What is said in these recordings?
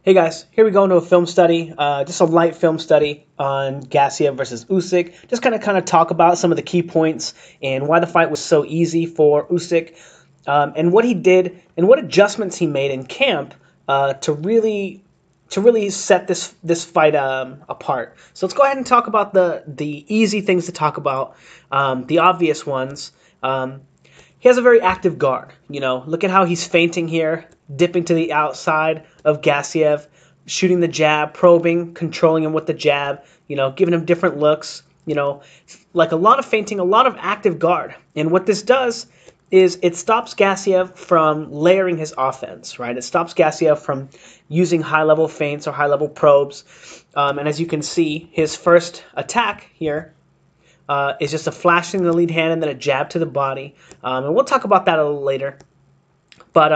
Hey guys, here we go into a film study, just a light film study on Gassiev versus Usyk. Just kind of talk about some of the key points and why the fight was so easy for Usyk, and what he did and what adjustments he made in camp to really set this fight apart. So let's go ahead and talk about the easy things to talk about, the obvious ones. He has a very active guard. Look at how he's feinting here, dipping to the outside of Gassiev, shooting the jab, probing, controlling him with the jab, giving him different looks, like a lot of feinting, a lot of active guard. And what this does is it stops Gassiev from layering his offense, right? It stops Gassiev from using high-level feints or high-level probes. And as you can see, his first attack here is just a flashing the lead hand and then a jab to the body. And we'll talk about that a little later. But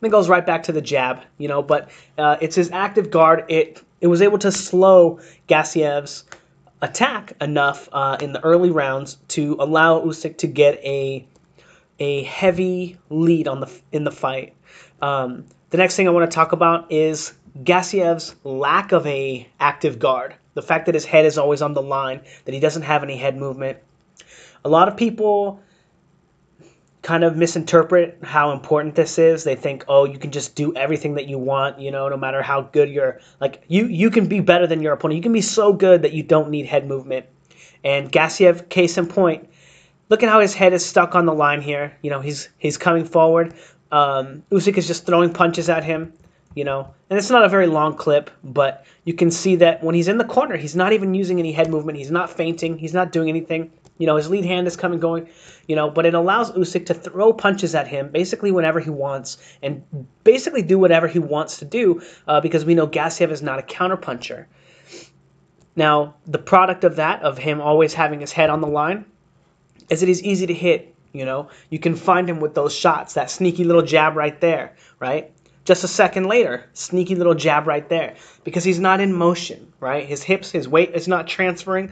then goes right back to the jab, But it's his active guard. It was able to slow Gassiev's attack enough in the early rounds to allow Usyk to get a heavy lead in the fight. The next thing I want to talk about is Gassiev's lack of a active guard. The fact that his head is always on the line, that he doesn't have any head movement. A lot of people kind of misinterpret how important this is. They think, oh, you can just do everything that you want, no matter how good you're. Like, you can be better than your opponent. You can be so good that you don't need head movement. And Gassiev, case in point, look at how his head is stuck on the line here. He's coming forward. Usyk is just throwing punches at him, and it's not a very long clip, but you can see that when he's in the corner, he's not even using any head movement. He's not feinting. He's not doing anything. His lead hand is coming, going, but it allows Usyk to throw punches at him basically whenever he wants and basically do whatever he wants to do because we know Gassiev is not a counterpuncher. Now, the product of that, of him always having his head on the line, is that he's easy to hit. You can find him with those shots, that sneaky little jab right there, right? Just a second later, sneaky little jab right there, because he's not in motion, right? His hips, his weight is not transferring.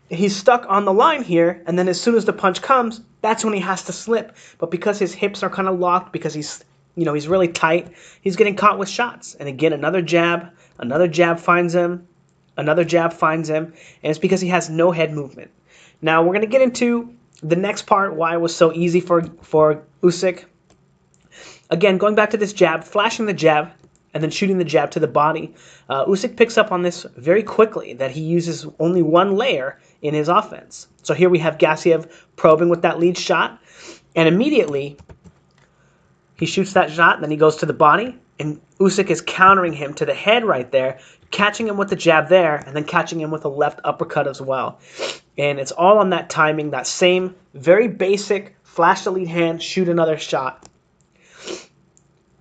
He's stuck on the line here, and then as soon as the punch comes, that's when he has to slip. But because his hips are kind of locked, because he's really tight, he's getting caught with shots. And again, another jab finds him, another jab finds him, and it's because he has no head movement. Now we're going to get into the next part, why it was so easy for Usyk. Again, going back to this jab, flashing the jab, and then shooting the jab to the body. Usyk picks up on this very quickly, that he uses only one layer in his offense. So here we have Gassiev probing with that lead shot, and immediately he shoots that shot, and then he goes to the body, and Usyk is countering him to the head right there, catching him with the jab there, and then catching him with a left uppercut as well. And it's all on that timing, that same very basic flash the lead hand, shoot another shot.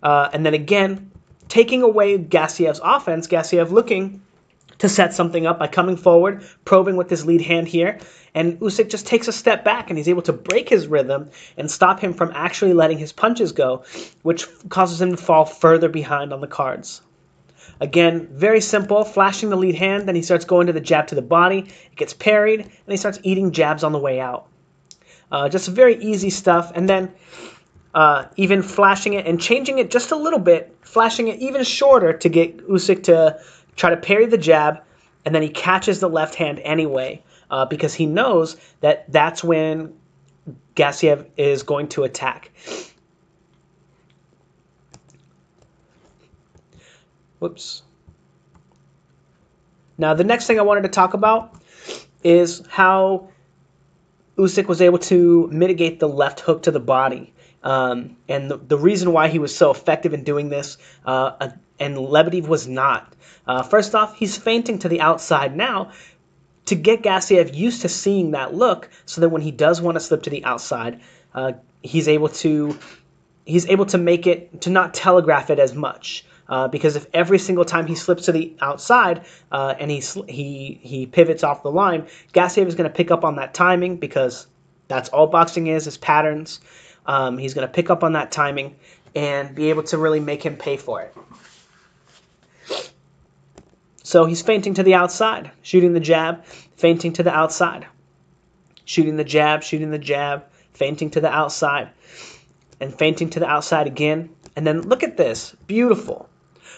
And then again, taking away Gassiev's offense, Gassiev looking to set something up by coming forward, probing with his lead hand here, and Usyk just takes a step back and he's able to break his rhythm and stop him from actually letting his punches go, which causes him to fall further behind on the cards. Again, very simple, flashing the lead hand, then he starts going to the jab to the body, it gets parried, and he starts eating jabs on the way out. Just very easy stuff, and then even flashing it and changing it just a little bit, flashing it even shorter to get Usyk to try to parry the jab, and then he catches the left hand anyway, because he knows that that's when Gassiev is going to attack. Whoops. Now, the next thing I wanted to talk about is how Usyk was able to mitigate the left hook to the body. And the reason why he was so effective in doing this, and Lebedev was not. First off, he's feinting to the outside now to get Gassiev used to seeing that look, so that when he does want to slip to the outside, he's able to make it, to not telegraph it as much. Because if every single time he slips to the outside and he pivots off the line, Gassiev is going to pick up on that timing, because that's all boxing is patterns. He's going to pick up on that timing and be able to really make him pay for it. So he's feinting to the outside, shooting the jab, feinting to the outside, shooting the jab, feinting to the outside, and feinting to the outside again. And then look at this, beautiful.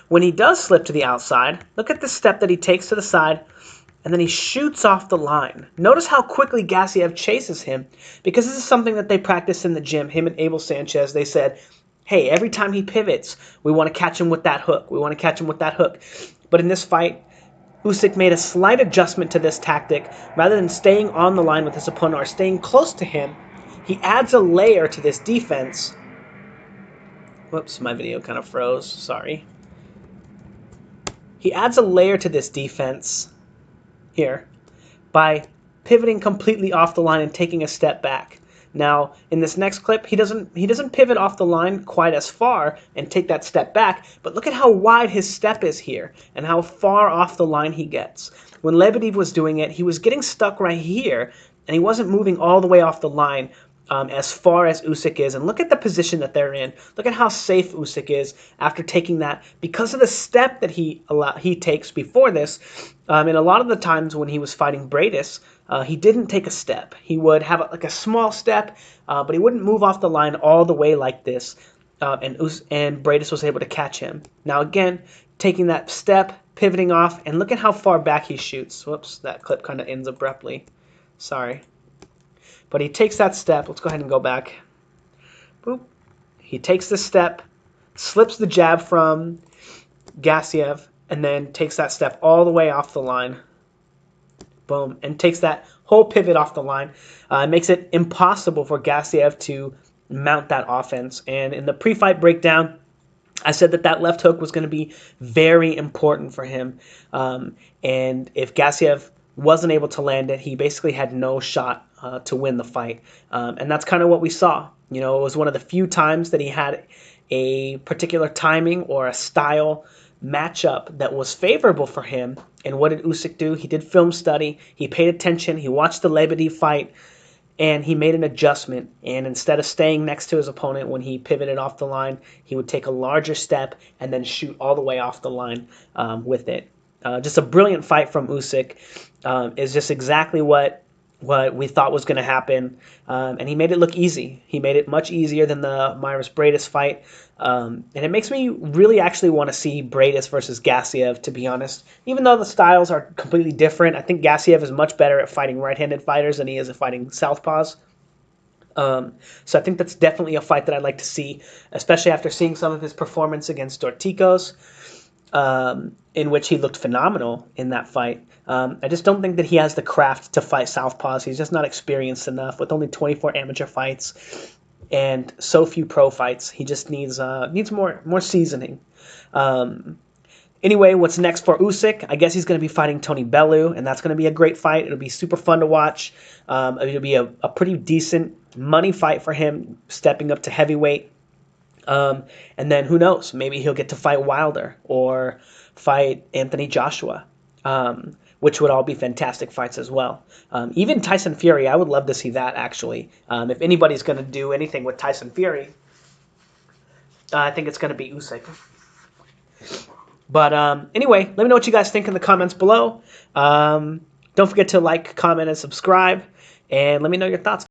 When he does slip to the outside, look at the step that he takes to the side, and then he shoots off the line. Notice how quickly Gassiev chases him, because this is something that they practiced in the gym, him and Abel Sanchez. They said, hey, every time he pivots, we want to catch him with that hook. We want to catch him with that hook. But in this fight, Usyk made a slight adjustment to this tactic. Rather than staying on the line with his opponent or staying close to him, he adds a layer to this defense. Whoops, my video kind of froze. Sorry. He adds a layer to this defense here by pivoting completely off the line and taking a step back. Now, in this next clip, he doesn't pivot off the line quite as far and take that step back, but look at how wide his step is here and how far off the line he gets. When Lebedev was doing it, he was getting stuck right here, and he wasn't moving all the way off the line as far as Usyk is. And look at the position that they're in. Look at how safe Usyk is after taking that, because of the step that he takes before this. And a lot of the times when he was fighting Bradis, he didn't take a step. He would have like a small step, but he wouldn't move off the line all the way like this. And Bradis was able to catch him. Now again, taking that step, pivoting off, and look at how far back he shoots. Whoops, that clip kind of ends abruptly. Sorry. But he takes that step. Let's go ahead and go back. Boop. He takes the step, slips the jab from Gassiev, and then takes that step all the way off the line. Boom. And takes that whole pivot off the line. It makes it impossible for Gassiev to mount that offense. And in the pre-fight breakdown, I said that left hook was going to be very important for him. And if Gassiev wasn't able to land it, he basically had no shot to win the fight. And that's kind of what we saw. You know, it was one of the few times that he had a particular timing or a style matchup that was favorable for him. And what did Usyk do? He did film study. He paid attention. He watched the Lebedev fight, and he made an adjustment. And instead of staying next to his opponent when he pivoted off the line, he would take a larger step and then shoot all the way off the line with it. Just a brilliant fight from Usyk. Is just exactly what we thought was going to happen. And he made it look easy. He made it much easier than the Mairis Bradis fight. And it makes me really actually want to see Bradis versus Gassiev, to be honest. Even though the styles are completely different, I think Gassiev is much better at fighting right-handed fighters than he is at fighting southpaws. So I think that's definitely a fight that I'd like to see, especially after seeing some of his performance against Dorticos, in which he looked phenomenal in that fight. I just don't think that he has the craft to fight southpaws. He's just not experienced enough with only 24 amateur fights and so few pro fights. He just needs more seasoning. Anyway, what's next for Usyk? I guess he's going to be fighting Tony Bellew, and that's going to be a great fight. It'll be super fun to watch. It'll be a pretty decent money fight for him, stepping up to heavyweight. And then who knows? Maybe he'll get to fight Wilder or fight Anthony Joshua, which would all be fantastic fights as well. Even Tyson Fury, I would love to see that, actually. If anybody's going to do anything with Tyson Fury, I think it's going to be Usyk. But anyway, let me know what you guys think in the comments below. Don't forget to like, comment, and subscribe. And let me know your thoughts.